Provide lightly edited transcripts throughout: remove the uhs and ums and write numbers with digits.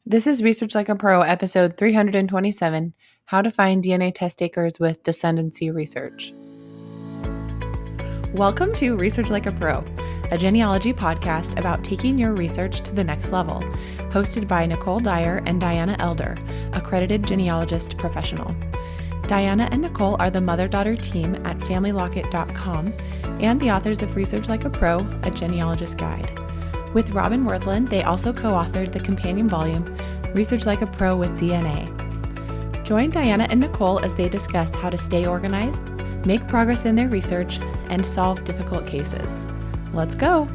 This is Research Like a Pro, episode 327, How to Find DNA Test Takers with Descendency Research. Welcome to Research Like a Pro, a genealogy podcast about taking your research to the next level, hosted by Nicole Dyer and Diana Elder, accredited genealogist professional. Diana and Nicole are the mother-daughter team at FamilyLocket.com and the authors of Research Like a Pro, a genealogist guide. With Robin Worthland, they also co-authored the companion volume, Research Like a Pro with DNA. Join Diana and Nicole as they discuss how to stay organized, make progress in their research, and solve difficult cases. Let's go!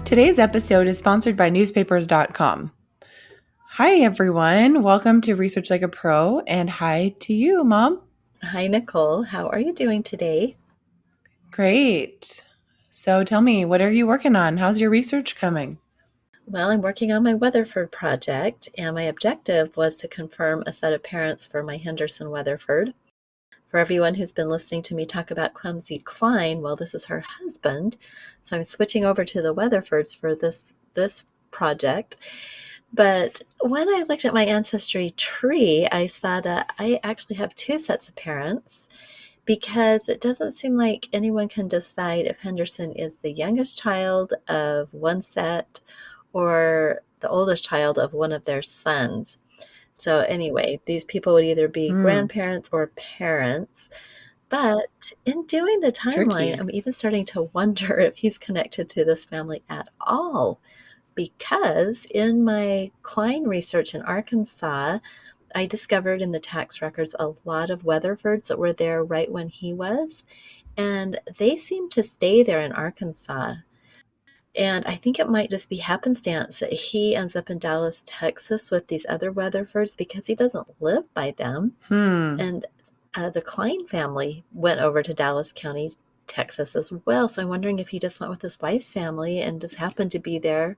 Today's episode is sponsored by newspapers.com. Hi, everyone. Welcome to Research Like a Pro, and hi to you, Mom. Hi, Nicole. How are you doing today? Great. So tell me, what are you working on? How's your research coming? Well, I'm working on my Weatherford project, and my objective was to confirm a set of parents for my Henderson Weatherford. For everyone who's been listening to me talk about Clumsy Klein, well, this is her husband, so I'm switching over to the Weatherfords for this project. But when I looked at my ancestry tree, I saw that I actually have two sets of parents, because it doesn't seem like anyone can decide if Henderson is the youngest child of one set or the oldest child of one of their sons. So anyway, these people would either be grandparents or parents. But in doing the timeline, Tricky. I'm even starting to wonder if he's connected to this family at all. Because in my Klein research in Arkansas, I discovered in the tax records a lot of Weatherfords that were there right when he was, and they seem to stay there in Arkansas. And I think it might just be happenstance that he ends up in Dallas, Texas with these other Weatherfords because he doesn't live by them. And the Klein family went over to Dallas County, Texas as well. So I'm wondering if he just went with his wife's family and just happened to be there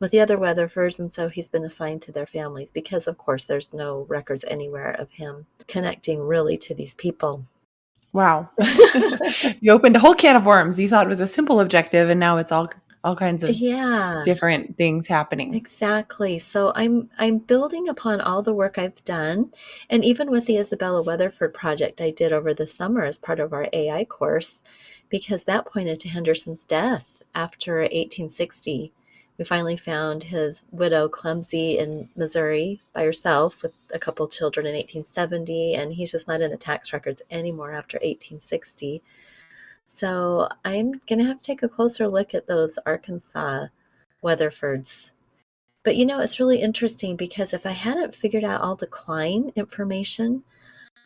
with the other Weatherfords, and so he's been assigned to their families because, of course, there's no records anywhere of him connecting really to these people. Wow. You opened a whole can of worms. You thought it was a simple objective, and now it's all kinds of different things happening. Exactly. So I'm building upon all the work I've done, and even with the Isabella Weatherford project I did over the summer as part of our AI course, because that pointed to Henderson's death after 1860. We finally found his widow, Clumsy, in Missouri by herself with a couple children in 1870, and he's just not in the tax records anymore after 1860. So I'm going to have to take a closer look at those Arkansas Weatherfords. But it's really interesting because if I hadn't figured out all the Klein information,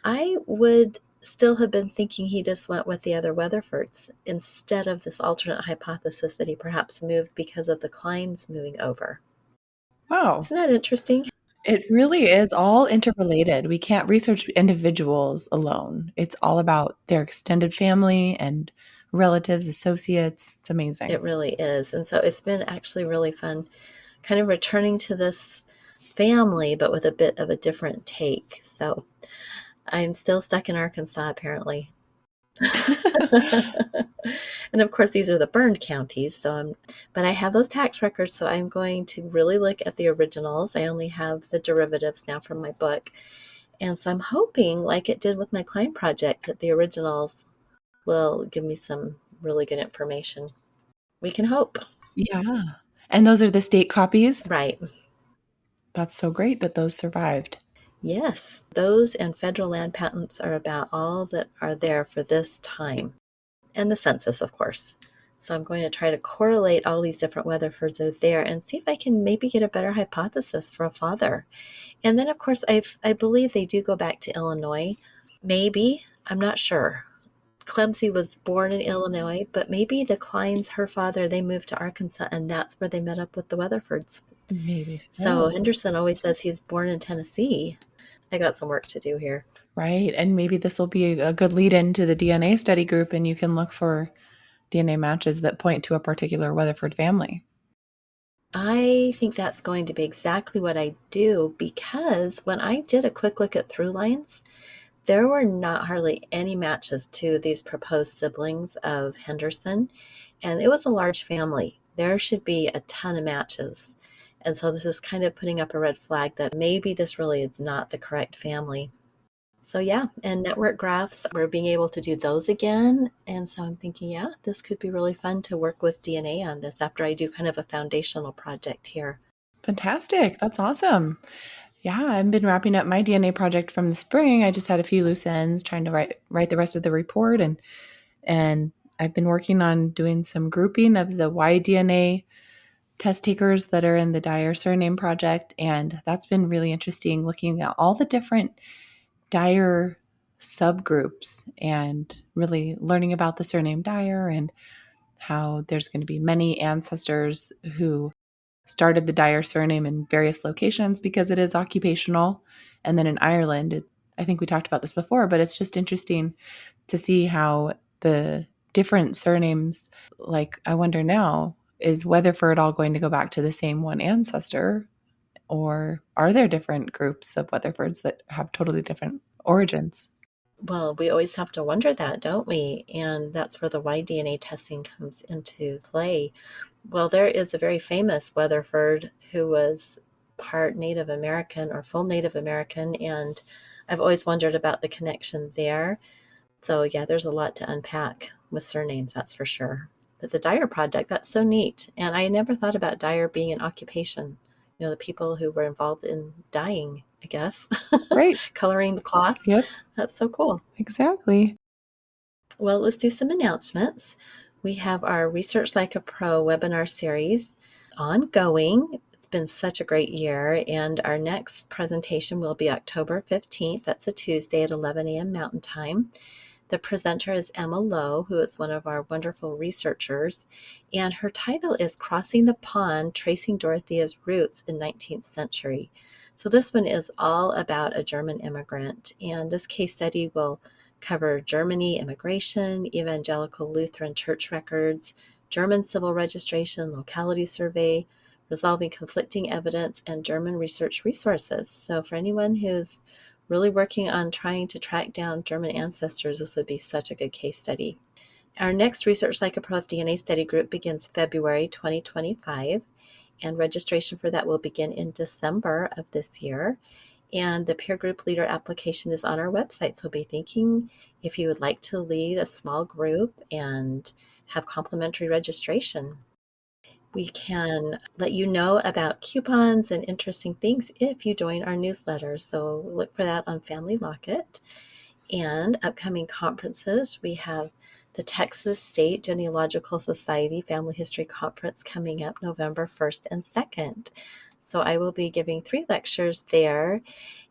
I would still have been thinking he just went with the other Weatherfords instead of this alternate hypothesis that he perhaps moved because of the Kleins moving over. Wow. Isn't that interesting? It really is all interrelated. We can't research individuals alone. It's all about their extended family and relatives, associates. It's amazing. It really is. And so it's been actually really fun kind of returning to this family, but with a bit of a different take. So I'm still stuck in Arkansas, apparently. And of course, these are the burned counties. But I have those tax records, so I'm going to really look at the originals. I only have the derivatives now from my book. And so I'm hoping, like it did with my Klein project, that the originals will give me some really good information. We can hope. Yeah. And those are the state copies? Right. That's so great that those survived. Yes, those and federal land patents are about all that are there for this time. And the census, of course. So I'm going to try to correlate all these different Weatherfords that are there and see if I can maybe get a better hypothesis for a father. And then, of course, I believe they do go back to Illinois. Maybe, I'm not sure. Clumsy was born in Illinois, but maybe the Kleins, her father, they moved to Arkansas, and that's where they met up with the Weatherfords. Maybe So Henderson always says he's born in Tennessee. I got some work to do here. Right. And maybe this will be a good lead into the DNA study group, and you can look for DNA matches that point to a particular Weatherford family. I think that's going to be exactly what I do, because when I did a quick look at through lines, there were not hardly any matches to these proposed siblings of Henderson, and it was a large family. There should be a ton of matches. And so this is kind of putting up a red flag that maybe this really is not the correct family. So yeah, and network graphs, we're being able to do those again. And so I'm thinking, yeah, this could be really fun to work with DNA on this after I do kind of a foundational project here. Fantastic. That's awesome. Yeah, I've been wrapping up my DNA project from the spring. I just had a few loose ends trying to write the rest of the report, and I've been working on doing some grouping of the Y-DNA test takers that are in the Dyer surname project, and that's been really interesting looking at all the different Dyer subgroups and really learning about the surname Dyer and how there's going to be many ancestors who started the Dyer surname in various locations because it is occupational. And then in Ireland, I think we talked about this before, but it's just interesting to see how the different surnames, like I wonder now, is Weatherford all going to go back to the same one ancestor? Or are there different groups of Weatherfords that have totally different origins? Well, we always have to wonder that, don't we? And that's where the Y-DNA testing comes into play. Well, there is a very famous Weatherford who was part Native American or full Native American, and I've always wondered about the connection there. So yeah, there's a lot to unpack with surnames, that's for sure. But the Dyer project, that's so neat. And I never thought about Dyer being an occupation. You know, the people who were involved in dyeing, I guess, Right. coloring the cloth. Yep. That's so cool. Exactly. Well, let's do some announcements. We have our Research Like a Pro webinar series ongoing. It's been such a great year, and our next presentation will be October 15th. That's a Tuesday at 11 a.m. Mountain Time. The presenter is Emma Lowe, who is one of our wonderful researchers, and her title is Crossing the Pond, Tracing Dorothea's Roots in 19th Century. So this one is all about a German immigrant, and this case study will cover Germany immigration, evangelical Lutheran church records, German civil registration, locality survey, resolving conflicting evidence, and German research resources. So for anyone who's really working on trying to track down German ancestors, this would be such a good case study. Our next Research Like a Pro DNA study group begins February 2025, and registration for that will begin in December of this year. And the peer group leader application is on our website. So be thinking if you would like to lead a small group and have complimentary registration. We can let you know about coupons and interesting things if you join our newsletter. So look for that on Family Locket. And upcoming conferences, we have the Texas State Genealogical Society Family History Conference coming up November 1st and 2nd. So I will be giving 3 lectures there,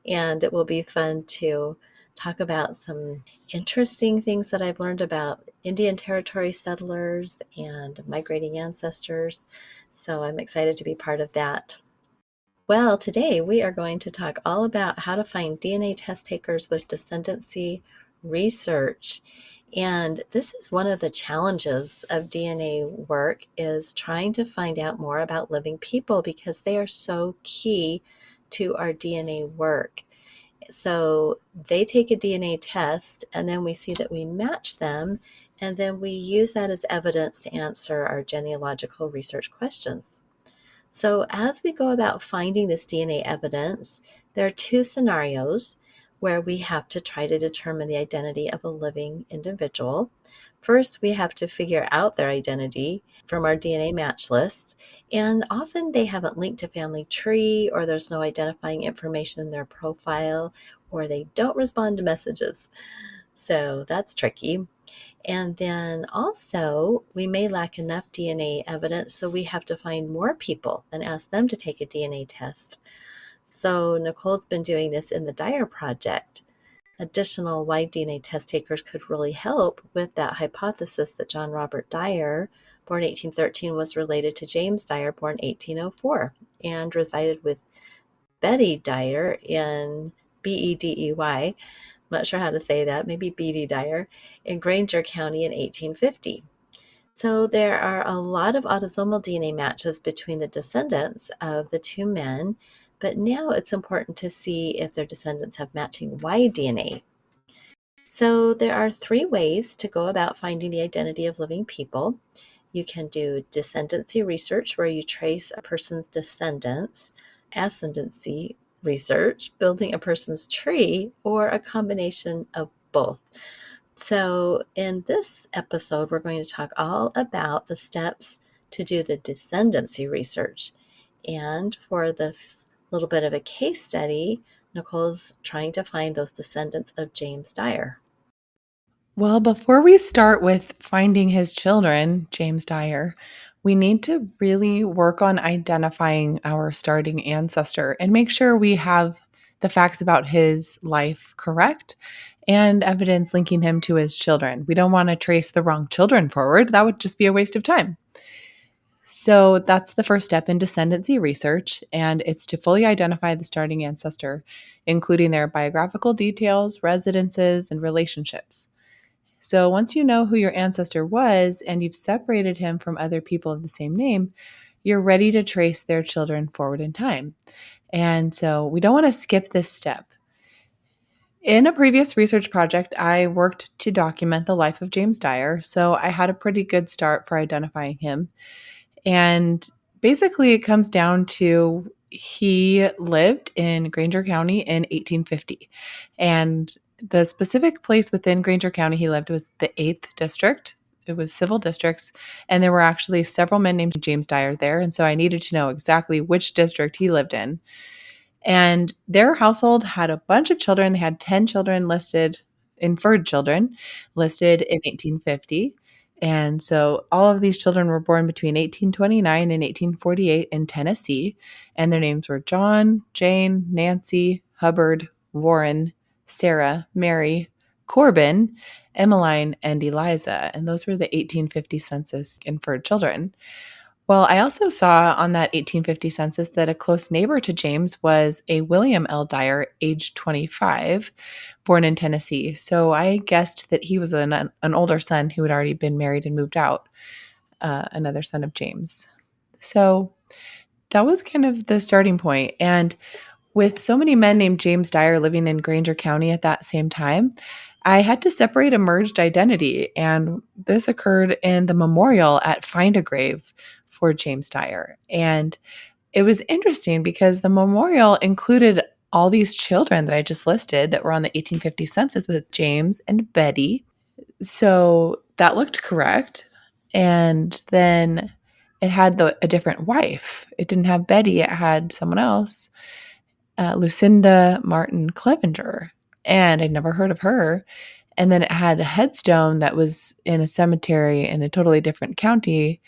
and it will be fun to talk about some interesting things that I've learned about Indian Territory settlers and migrating ancestors. So I'm excited to be part of that. Well, today we are going to talk all about how to find DNA test takers with Descendency research. And this is one of the challenges of DNA work, is trying to find out more about living people because they are so key to our DNA work. So they take a DNA test, and then we see that we match them, and then we use that as evidence to answer our genealogical research questions. So as we go about finding this DNA evidence, there are 2 scenarios where we have to try to determine the identity of a living individual. First, we have to figure out their identity from our DNA match lists, and often they haven't linked to family tree, or there's no identifying information in their profile, or they don't respond to messages. So that's tricky. And then also, we may lack enough DNA evidence, so we have to find more people and ask them to take a DNA test. So Nicole's been doing this in the Dyer project. Additional Y-DNA test takers could really help with that hypothesis that John Robert Dyer, born 1813, was related to James Dyer, born 1804, and resided with Betty Dyer in Bedey. I'm not sure how to say that, maybe Beatty Dyer, in Granger County in 1850. So there are a lot of autosomal DNA matches between the descendants of the 2 men, but now it's important to see if their descendants have matching Y-DNA. So there are 3 ways to go about finding the identity of living people. You can do descendency research, where you trace a person's descendants, ascendancy research, building a person's tree, or a combination of both. So, in this episode, we're going to talk all about the steps to do the descendancy research. And for this little bit of a case study, Nicole's trying to find those descendants of James Dyer. Well, before we start with finding his children, James Dyer, we need to really work on identifying our starting ancestor and make sure we have the facts about his life correct and evidence linking him to his children. We don't want to trace the wrong children forward. That would just be a waste of time. So that's the first step in descendancy research, and it's to fully identify the starting ancestor, including their biographical details, residences, and relationships. So once you know who your ancestor was and you've separated him from other people of the same name, you're ready to trace their children forward in time. And so we don't want to skip this step. In a previous research project, I worked to document the life of James Dyer, so I had a pretty good start for identifying him. And basically, it comes down to he lived in Granger County in 1850. And the specific place within Granger County he lived was the 8th District. It was civil districts. And there were actually several men named James Dyer there. And so I needed to know exactly which district he lived in. And their household had a bunch of children. They had 10 children listed, inferred children listed in 1850. And so all of these children were born between 1829 and 1848 in Tennessee. And their names were John, Jane, Nancy, Hubbard, Warren, Sarah, Mary, Corbin, Emmeline, and Eliza. And those were the 1850 census inferred children. Well, I also saw on that 1850 census that a close neighbor to James was a William L. Dyer, age 25, born in Tennessee. So I guessed that he was an older son who had already been married and moved out, another son of James. So that was kind of the starting point. And with so many men named James Dyer living in Granger County at that same time, I had to separate a merged identity. And this occurred in the memorial at Find a Grave for James Dyer. And it was interesting because the memorial included all these children that I just listed that were on the 1850 census with James and Betty. So that looked correct. And then it had a different wife. It didn't have Betty, it had someone else. Lucinda Martin Clevenger, and I'd never heard of her. And then it had a headstone that was in a cemetery in a totally different county.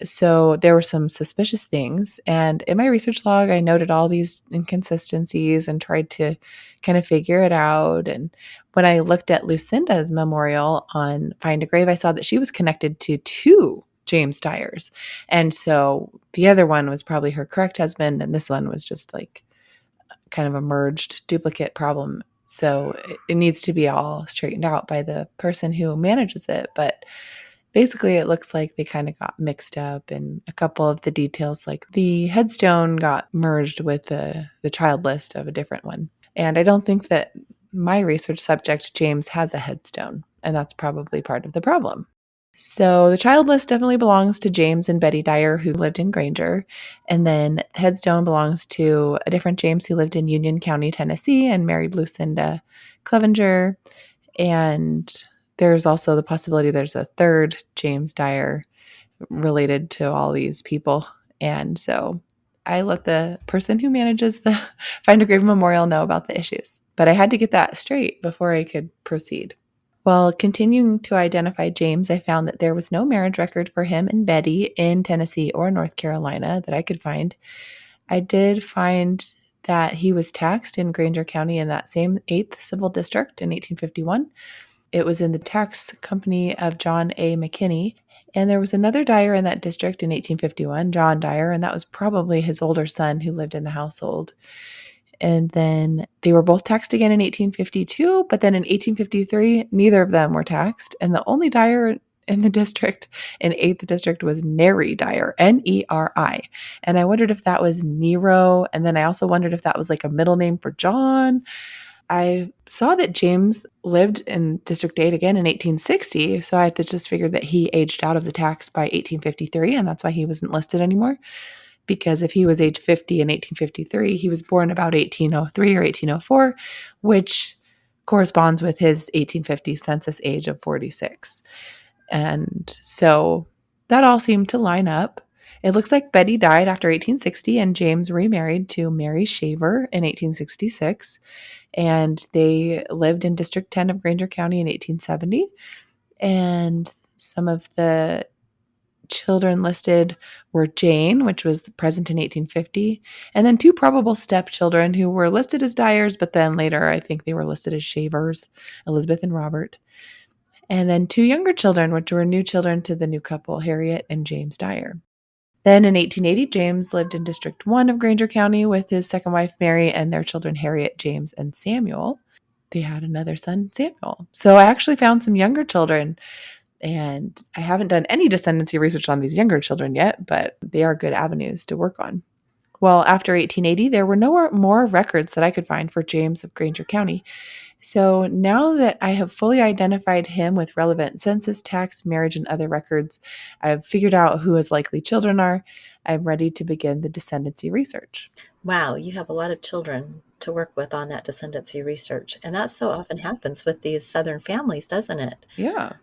So there were some suspicious things. And in my research log, I noted all these inconsistencies and tried to kind of figure it out. And when I looked at Lucinda's memorial on Find a Grave, I saw that she was connected to two James Dyers. And so the other one was probably her correct husband, and this one was just like kind of a merged duplicate problem. So it needs to be all straightened out by the person who manages it. But basically, it looks like they kind of got mixed up, and a couple of the details, like the headstone, got merged with the child list of a different one. And I don't think that my research subject, James, has a headstone, and that's probably part of the problem. So the child list definitely belongs to James and Betty Dyer, who lived in Granger. And then the headstone belongs to a different James who lived in Union County, Tennessee, and married Lucinda Clevenger. And there's also the possibility there's a third James Dyer related to all these people. And so I let the person who manages the Find a Grave Memorial know about the issues. But I had to get that straight before I could proceed. While continuing to identify James, I found that there was no marriage record for him and Betty in Tennessee or North Carolina that I could find. I did find that he was taxed in Granger County in that same 8th Civil District in 1851. It was in the tax company of John A. McKinney. And there was another Dyer in that district in 1851, John Dyer, and that was probably his older son who lived in the household. And then they were both taxed again in 1852, but then in 1853, neither of them were taxed. And the only Dyer in the district, in 8th district, was Neri Dyer, Neri. And I wondered if that was Nero. And then I also wondered if that was like a middle name for John. I saw that James lived in District 8 again in 1860, so I just figured that he aged out of the tax by 1853, and that's why he wasn't listed anymore. Because if he was age 50 in 1853, he was born about 1803 or 1804, which corresponds with his 1850 census age of 46. And so that all seemed to line up. It looks like Betty died after 1860 and James remarried to Mary Shaver in 1866. And they lived in District 10 of Granger County in 1870. And some of the children listed were Jane, which was present in 1850, and then two probable stepchildren who were listed as Dyers, but then later I think they were listed as Shavers, Elizabeth and Robert. And then two younger children, which were new children to the new couple, Harriet and James Dyer. Then in 1880, James lived in District 1 of Granger County with his second wife, Mary, and their children, Harriet, James, and Samuel. They had another son, Samuel. So I actually found some younger children, and I haven't done any descendancy research on these younger children yet, but they are good avenues to work on. Well, after 1880, there were no more records that I could find for James of Granger County. So now that I have fully identified him with relevant census, tax, marriage, and other records, I've figured out who his likely children are. I'm ready to begin the descendancy research. Wow, you have a lot of children to work with on that descendancy research. And that so often happens with these Southern families, doesn't it? Yeah.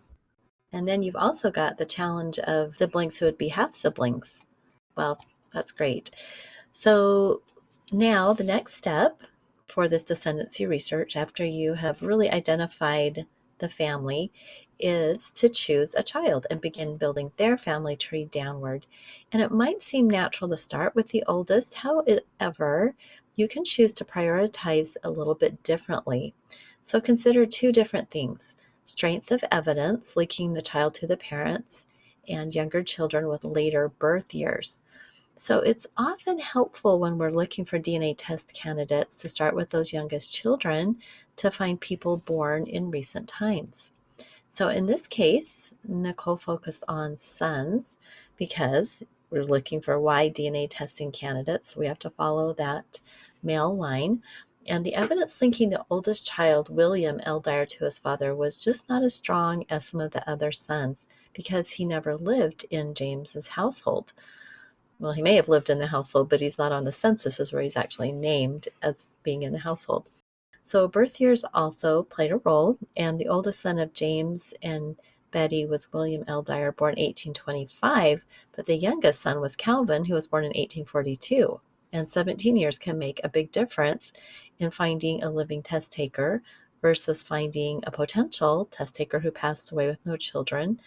And then you've also got the challenge of siblings who would be half siblings. Well, that's great. So now the next step for this descendancy research, after you have really identified the family, is to choose a child and begin building their family tree downward. And it might seem natural to start with the oldest. However, you can choose to prioritize a little bit differently. So consider two different things: strength of evidence, linking the child to the parents, and younger children with later birth years. So it's often helpful when we're looking for DNA test candidates to start with those youngest children to find people born in recent times. So in this case, Nicole focused on sons because we're looking for Y DNA testing candidates. We have to follow that male line. And the evidence linking the oldest child, William L. Dyer, to his father was just not as strong as some of the other sons because he never lived in James's household. Well, he may have lived in the household, but he's not on the censuses where he's actually named as being in the household. So birth years also played a role, and the oldest son of James and Betty was William L. Dyer, born 1825, but the youngest son was Calvin, who was born in 1842. And 17 years can make a big difference in finding a living test taker versus finding a potential test taker who passed away with no children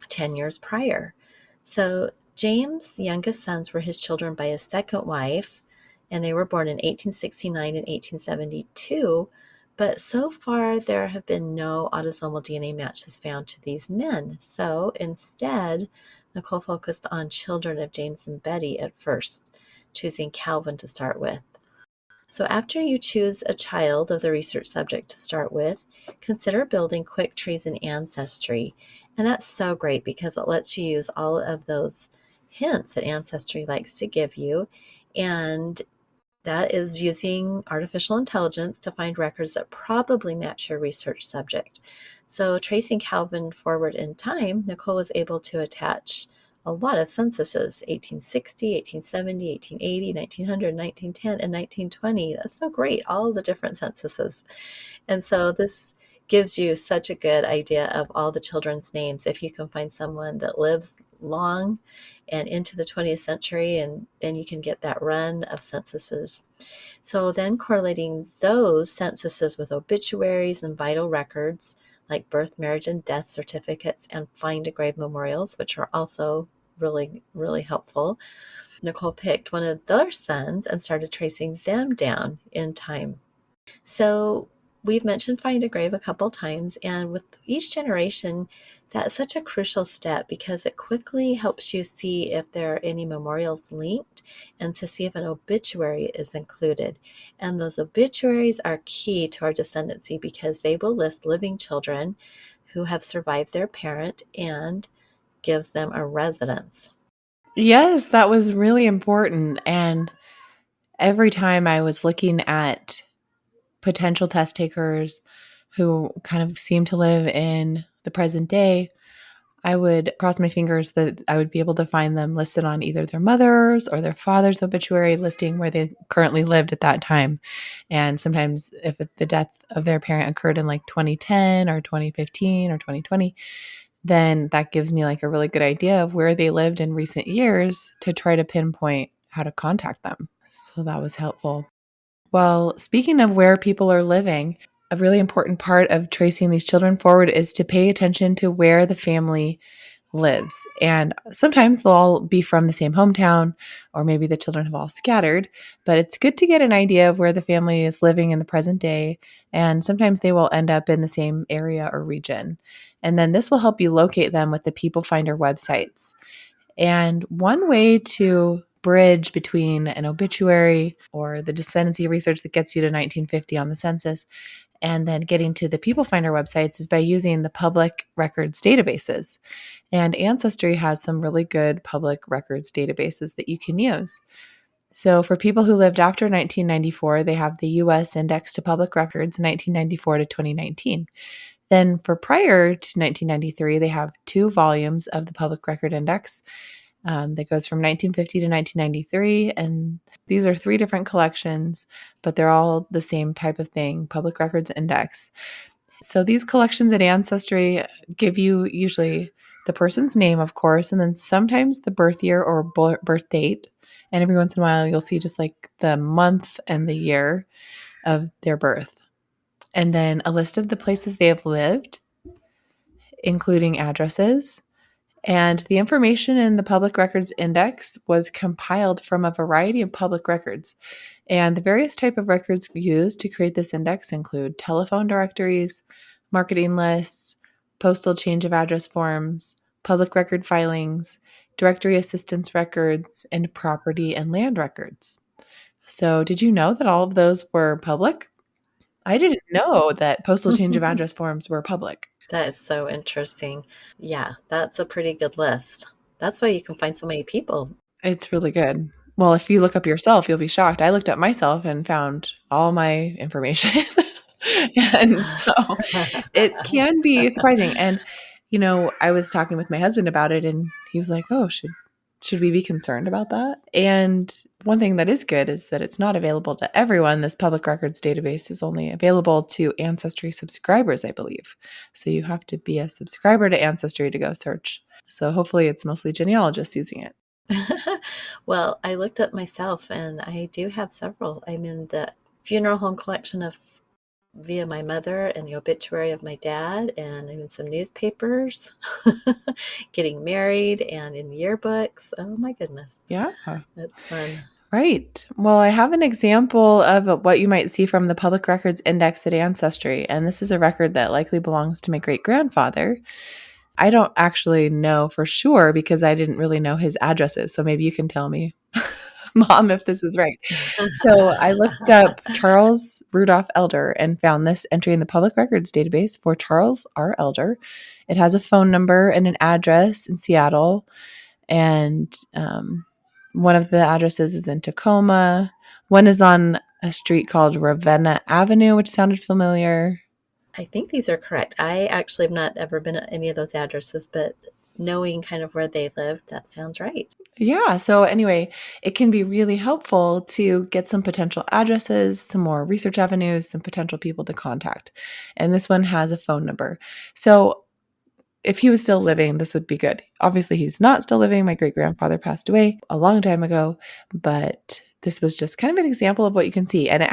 10 years prior. So James' youngest sons were his children by his second wife, and they were born in 1869 and 1872. But so far, there have been no autosomal DNA matches found to these men. So instead, Nicole focused on children of James and Betty at first, choosing Calvin to start with. So after you choose a child of the research subject to start with, consider building quick trees in Ancestry. And that's so great because it lets you use all of those hints that Ancestry likes to give you. And that is using artificial intelligence to find records that probably match your research subject. So tracing Calvin forward in time, Nicole was able to attach a lot of censuses: 1860, 1870, 1880, 1900, 1910, and 1920. That's so great, all the different censuses. And so this gives you such a good idea of all the children's names if you can find someone that lives long and into the 20th century, and then you can get that run of censuses. So then correlating those censuses with obituaries and vital records like birth, marriage, and death certificates and find a grave memorials, which are also really, really helpful. Nicole picked one of their sons and started tracing them down in time. So we've mentioned find a grave a couple times, and with each generation, that's such a crucial step because it quickly helps you see if there are any memorials linked and to see if an obituary is included. And those obituaries are key to our descendancy because they will list living children who have survived their parent and gives them a residence. Yes, that was really important. And every time I was looking at potential test takers who kind of seem to live in the present day, I would cross my fingers that I would be able to find them listed on either their mother's or their father's obituary listing where they currently lived at that time. And sometimes if the death of their parent occurred in like 2010 or 2015 or 2020, then that gives me like a really good idea of where they lived in recent years to try to pinpoint how to contact them. So that was helpful. Well, speaking of where people are living, a really important part of tracing these children forward is to pay attention to where the family lives. And sometimes they'll all be from the same hometown, or maybe the children have all scattered, but it's good to get an idea of where the family is living in the present day. And sometimes they will end up in the same area or region. And then this will help you locate them with the People Finder websites. And one way to bridge between an obituary or the descendency research that gets you to 1950 on the census and then getting to the People Finder websites is by using the public records databases. And Ancestry has some really good public records databases that you can use. So for people who lived after 1994, they have the U.S. Index to Public Records 1994 to 2019. Then for prior to 1993, they have 2 volumes of the Public Record Index that goes from 1950 to 1993. And these are 3 different collections, but they're all the same type of thing, Public Records Index. So these collections at Ancestry give you usually the person's name, of course, and then sometimes the birth year or birth date. And every once in a while, you'll see just like the month and the year of their birth. And then a list of the places they have lived, including addresses. And the information in the Public Records Index was compiled from a variety of public records. And the various type of records used to create this index include telephone directories, marketing lists, postal change of address forms, public record filings, directory assistance records, and property and land records. So did you know that all of those were public? I didn't know that postal change of address forms were public. That is so interesting. Yeah, that's a pretty good list. That's why you can find so many people. It's really good. Well, if you look up yourself, you'll be shocked. I looked up myself and found all my information. And so it can be surprising. And, I was talking with my husband about it and he was like, "Oh, should we be concerned about that?" And one thing that is good is that it's not available to everyone. This public records database is only available to Ancestry subscribers, I believe. So you have to be a subscriber to Ancestry to go search. So hopefully it's mostly genealogists using it. Well, I looked up myself and I do have several. I'm in the funeral home collection of via my mother and the obituary of my dad, and I'm in some newspapers, getting married, and in yearbooks. Oh my goodness. Yeah. That's fun. Right. Well, I have an example of what you might see from the Public Records Index at Ancestry, and this is a record that likely belongs to my great-grandfather. I don't actually know for sure because I didn't really know his addresses, so maybe you can tell me, Mom, if this is right. So I looked up Charles Rudolph Elder and found this entry in the Public Records database for Charles R. Elder. It has a phone number and an address in Seattle, and one of the addresses is in Tacoma. One is on a street called Ravenna Avenue, which sounded familiar. I think these are correct. I actually have not ever been at any of those addresses, but knowing kind of where they lived, that sounds right. Yeah. So anyway, it can be really helpful to get some potential addresses, some more research avenues, some potential people to contact. And this one has a phone number. So if he was still living, this would be good. Obviously, he's not still living. My great-grandfather passed away a long time ago, but this was just kind of an example of what you can see. And it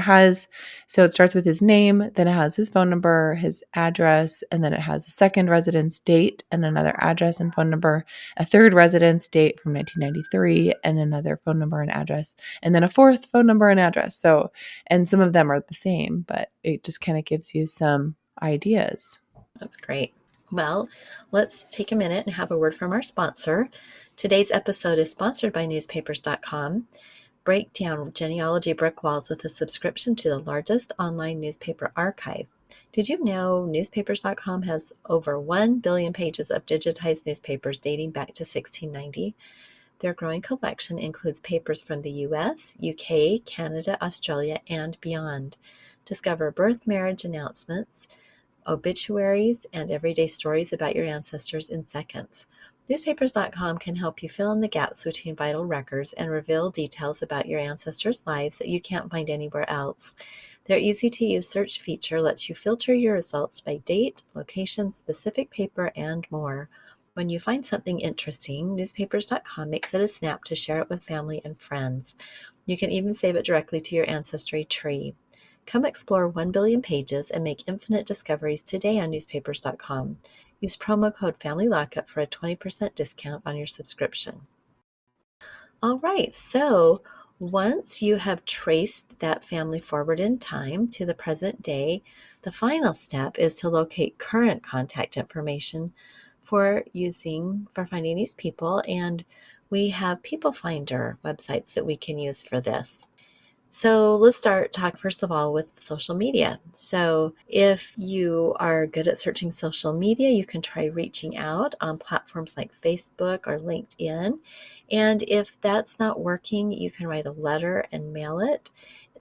starts with his name, then it has his phone number, his address, and then it has a second residence date and another address and phone number, a third residence date from 1993 and another phone number and address, and then a fourth phone number and address. So, and some of them are the same, but it just kind of gives you some ideas. That's great. Well, let's take a minute and have a word from our sponsor. Today's episode is sponsored by newspapers.com. Break down genealogy brick walls with a subscription to the largest online newspaper archive. Did you know newspapers.com has over 1 billion pages of digitized newspapers dating back to 1690? Their growing collection includes papers from the US, UK, Canada, Australia, and beyond. Discover birth, marriage announcements, obituaries, and everyday stories about your ancestors in seconds. Newspapers.com can help you fill in the gaps between vital records and reveal details about your ancestors' lives that you can't find anywhere else. Their easy-to-use search feature lets you filter your results by date, location, specific paper, and more. When you find something interesting, newspapers.com makes it a snap to share it with family and friends. You can even save it directly to your ancestry tree. Come explore 1 billion pages and make infinite discoveries today on newspapers.com. Use promo code FamilyLockup for a 20% discount on your subscription. All right, so once you have traced that family forward in time to the present day, the final step is to locate current contact information for finding these people, and we have People Finder websites that we can use for this. So let's talk first of all with social media. So if you are good at searching social media, you can try reaching out on platforms like Facebook or LinkedIn. And if that's not working, you can write a letter and mail it.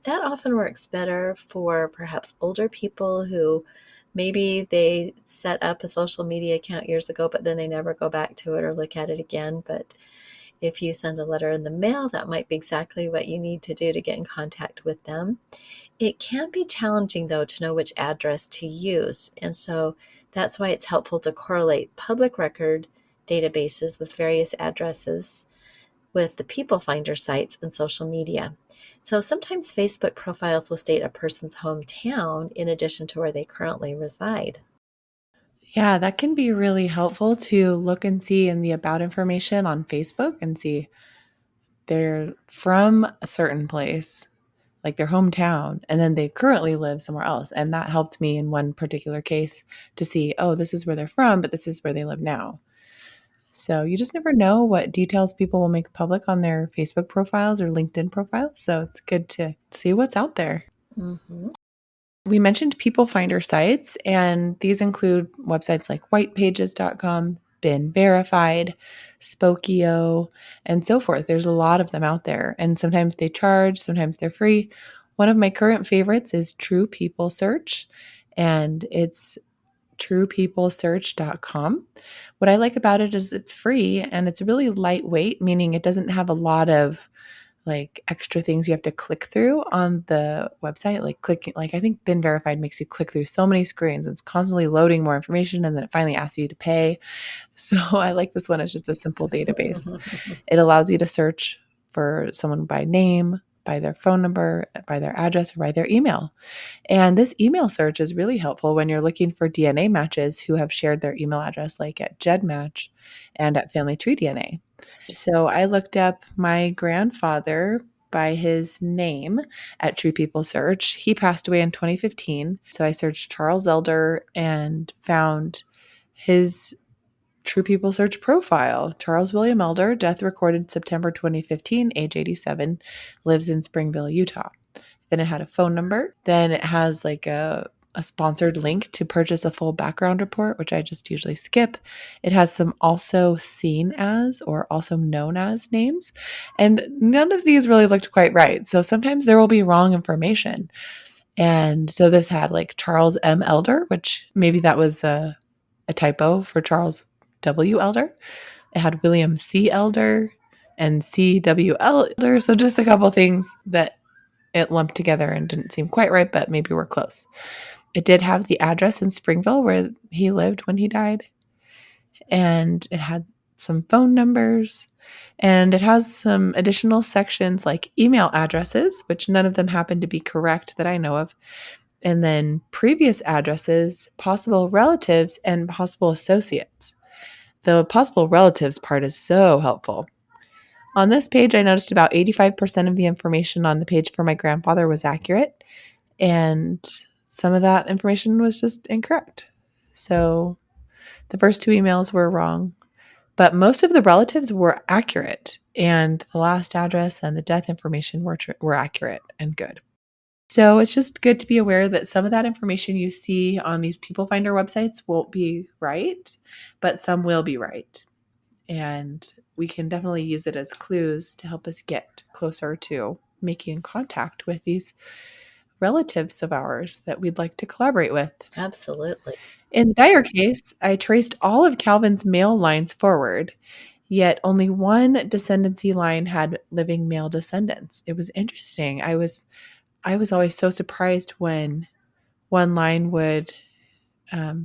That often works better for perhaps older people who maybe they set up a social media account years ago, but then they never go back to it or look at it again. But if you send a letter in the mail, that might be exactly what you need to do to get in contact with them. It can be challenging, though, to know which address to use. And so that's why it's helpful to correlate public record databases with various addresses with the People Finder sites and social media. So sometimes Facebook profiles will state a person's hometown in addition to where they currently reside. Yeah, that can be really helpful to look and see in the about information on Facebook and see they're from a certain place, like their hometown, and then they currently live somewhere else. And that helped me in one particular case to see, oh, this is where they're from, but this is where they live now. So you just never know what details people will make public on their Facebook profiles or LinkedIn profiles. So it's good to see what's out there. Mm-hmm. We mentioned People Finder sites, and these include websites like whitepages.com, Been Verified, Spokeo, and so forth. There's a lot of them out there, and sometimes they charge, sometimes they're free. One of my current favorites is True People Search, and it's truepeoplesearch.com. What I like about it is it's free and it's really lightweight, meaning it doesn't have a lot of like extra things you have to click through on the website, like clicking, like I think Been Verified makes you click through so many screens. It's constantly loading more information and then it finally asks you to pay. So I like this one. It's just a simple database. It allows you to search for someone by name, by their phone number, by their address, or by their email. And this email search is really helpful when you're looking for DNA matches who have shared their email address, like at GEDmatch and at Family Tree DNA. So I looked up my grandfather by his name at True People Search. He passed away in 2015. So I searched Charles Elder and found his True People Search profile. Charles William Elder, death recorded September 2015, age 87, lives in Springville, Utah. Then it had a phone number. Then it has like a sponsored link to purchase a full background report, which I just usually skip. It has some also seen as or also known as names. And none of these really looked quite right. So sometimes there will be wrong information. And so this had like Charles M. Elder, which maybe that was a typo for Charles W. Elder. It had William C. Elder and C.W. Elder. So just a couple things that it lumped together and didn't seem quite right, but maybe we're close. It did have the address in Springville where he lived when he died. And it had some phone numbers. And it has some additional sections like email addresses, which none of them happen to be correct that I know of. And then previous addresses, possible relatives, and possible associates. The possible relatives part is so helpful. On this page, I noticed about 85% of the information on the page for my grandfather was accurate, and some of that information was just incorrect. So the first two emails were wrong, but most of the relatives were accurate, and the last address and the death information were accurate and good. So it's just good to be aware that some of that information you see on these People Finder websites won't be right, but some will be right. And we can definitely use it as clues to help us get closer to making contact with these relatives of ours that we'd like to collaborate with. Absolutely. In the Dyer case, I traced all of Calvin's male lines forward, yet only one descendancy line had living male descendants. It was interesting. I was always so surprised when one line would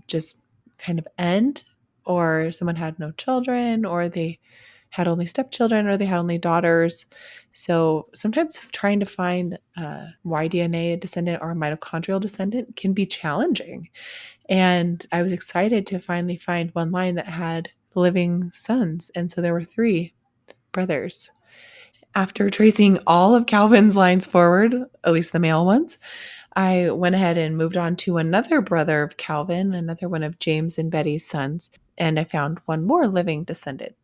just kind of end, or someone had no children, or they had only stepchildren, or they had only daughters. So sometimes trying to find a Y-DNA descendant or a mitochondrial descendant can be challenging. And I was excited to finally find one line that had living sons. And so there were 3 brothers. After tracing all of Calvin's lines forward, at least the male ones, I went ahead and moved on to another brother of Calvin, another one of James and Betty's sons, and I found one more living descendant.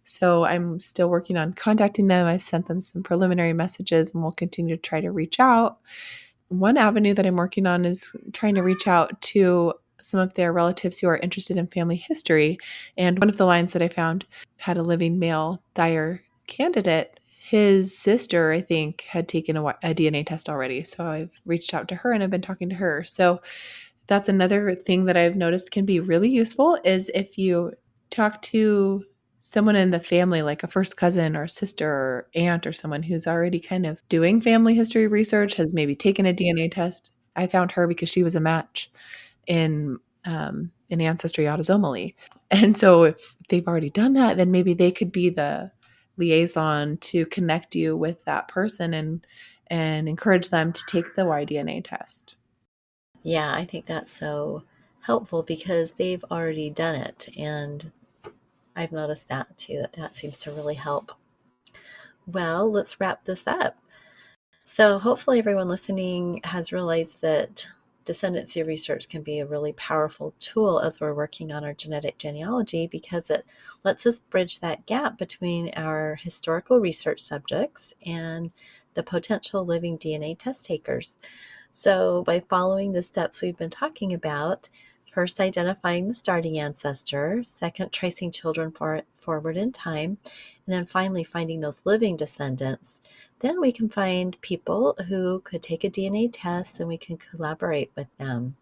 So I'm still working on contacting them. I've sent them some preliminary messages and we'll continue to try to reach out. One avenue that I'm working on is trying to reach out to some of their relatives who are interested in family history. And one of the lines that I found had a living male Dyer candidate. His sister, I think, had taken a DNA test already. So I've reached out to her and I've been talking to her. So that's another thing that I've noticed can be really useful is if you talk to someone in the family, like a first cousin or sister or aunt or someone who's already kind of doing family history research, has maybe taken a DNA test. I found her because she was a match in Ancestry autosomally. And so if they've already done that, then maybe they could be the liaison to connect you with that person and encourage them to take the Y-DNA test. Yeah, I think that's so helpful because they've already done it. And I've noticed that too, that seems to really help. Well, let's wrap this up. So hopefully everyone listening has realized that descendancy research can be a really powerful tool as we're working on our genetic genealogy because it lets us bridge that gap between our historical research subjects and the potential living DNA test takers. So by following the steps we've been talking about, first identifying the starting ancestor, second tracing children forward in time, and then finally finding those living descendants, then we can find people who could take a DNA test and we can collaborate with them.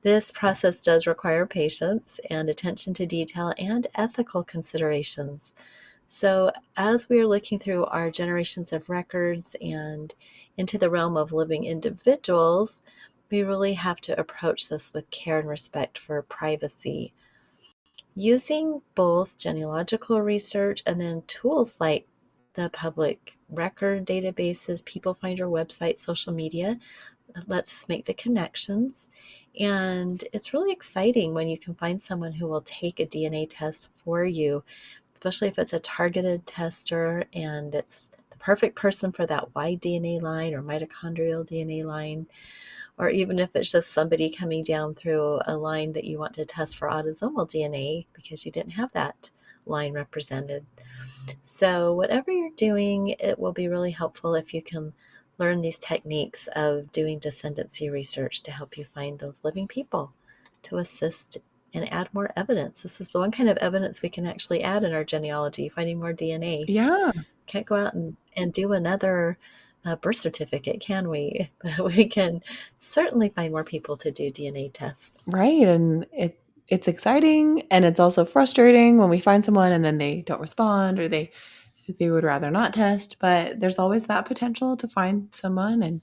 This process does require patience and attention to detail and ethical considerations. So as we are looking through our generations of records and into the realm of living individuals, we really have to approach this with care and respect for privacy. Using both genealogical research and then tools like the public record databases, People Finder website, social media, lets us make the connections. And it's really exciting when you can find someone who will take a DNA test for you, especially if it's a targeted tester and it's the perfect person for that Y-DNA line or mitochondrial DNA line, or even if it's just somebody coming down through a line that you want to test for autosomal DNA because you didn't have that line represented. So whatever you're doing, it will be really helpful if you can learn these techniques of doing descendancy research to help you find those living people to assist and add more evidence. This is the one kind of evidence we can actually add in our genealogy, finding more DNA. Yeah. Can't go out and do another birth certificate, can we? But we can certainly find more people to do DNA tests. Right. And it's exciting and it's also frustrating when we find someone and then they don't respond or they would rather not test, but there's always that potential to find someone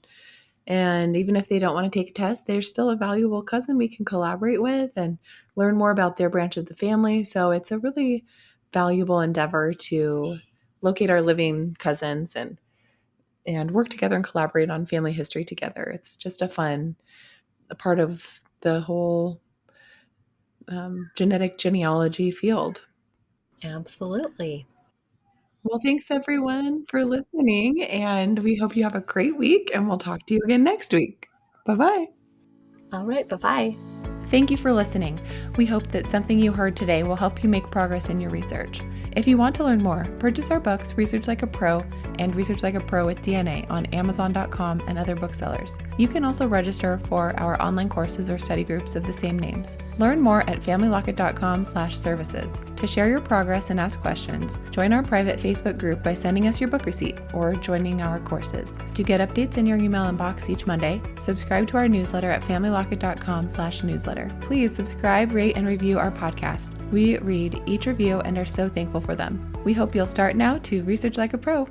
and even if they don't want to take a test, they're still a valuable cousin we can collaborate with and learn more about their branch of the family. So it's a really valuable endeavor to locate our living cousins and work together and collaborate on family history together. It's just a part of the whole genetic genealogy field. Absolutely. Well, thanks everyone for listening, and we hope you have a great week, and we'll talk to you again next week. Bye-bye. All right. Bye-bye. Thank you for listening. We hope that something you heard today will help you make progress in your research. If you want to learn more, purchase our books, Research Like a Pro and Research Like a Pro with DNA on Amazon.com and other booksellers. You can also register for our online courses or study groups of the same names. Learn more at familylocket.com/services. To share your progress and ask questions, join our private Facebook group by sending us your book receipt or joining our courses. To get updates in your email inbox each Monday, subscribe to our newsletter at familylocket.com/newsletter. Please subscribe, rate, and review our podcast. We read each review and are so thankful for them. We hope you'll start now to research like a pro.